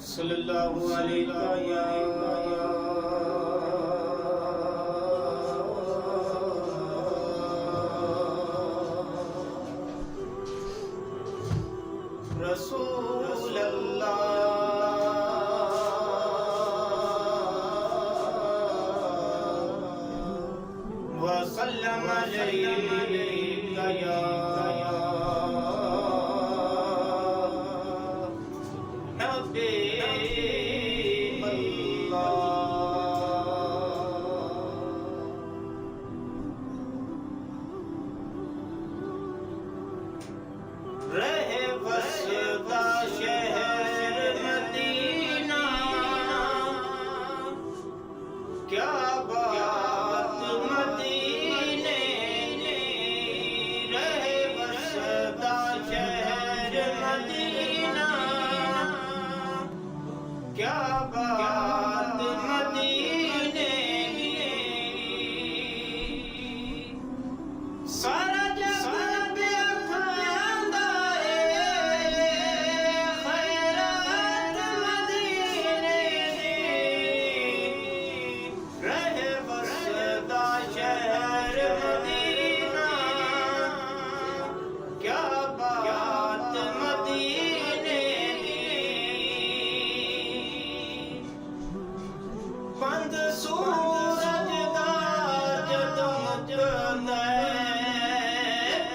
सल्लल्लाहु अलैहि रसूल अल्लाह वसल्लम अलैका या रहे बसदा शहर मदीना, क्या बात मदीने रहे बसदा शहर मदीना, क्या बात मदीने सारा बंद सूरज दा जदों मुझदा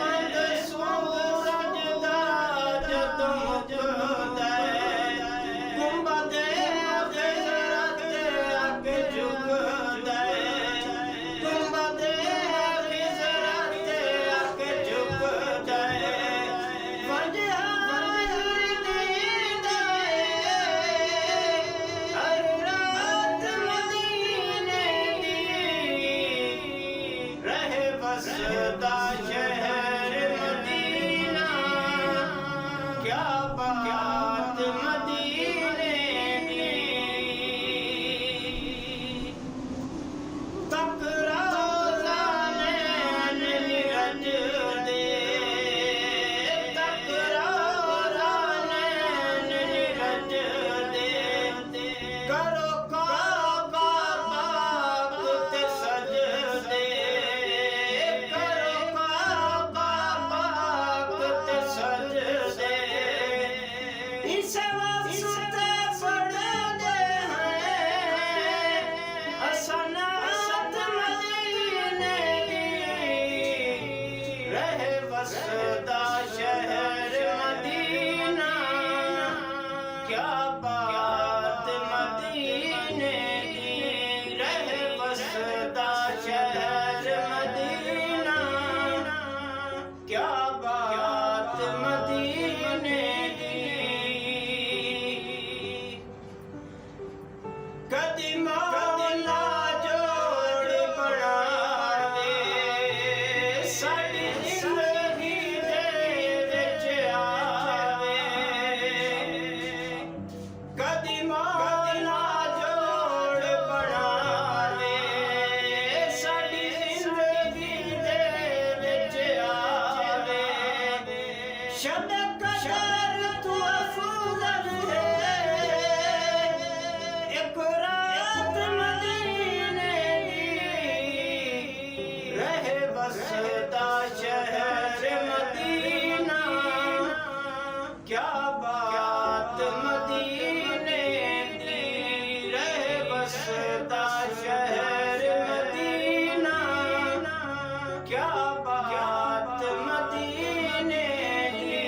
बंद सूरज दा जदों मुझदा गुंबद ख़िज़रत अगे झुकदा गुंबद ख़िज़रत अगे झुकदा बसदा शहर मदीना, क्या बात मदीने की तकरारा नैन निरज दे तकरारा नैन निरज दे करो काबा बाप ते सजदे बसदा शहर मदीना, क्या बात मदीने की रहे बसदा शहर मदीना, क्या बात मदीने की कदी मौला जोड़ बनावे साडी कदी मौला जोड़ बनावे साडी जिंदगी दे विच आवे शब कदर तू अफज़ल है एक रात मदीने की रहे बसदा शहर मदीना, क्या बात मदीने की रहे बसदा शहर मदीना, क्या बात मदीने की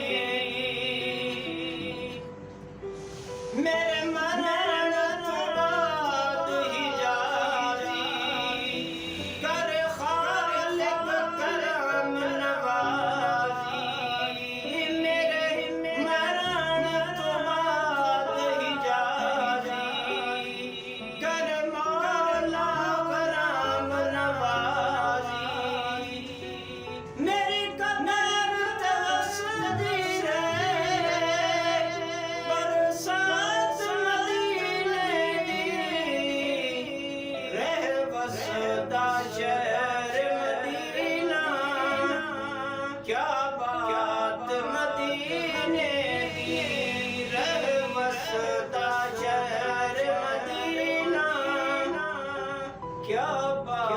मेरे मरण तो बाद हिजाज़ी कर खालिक करम नवाज़ी बरसात क्या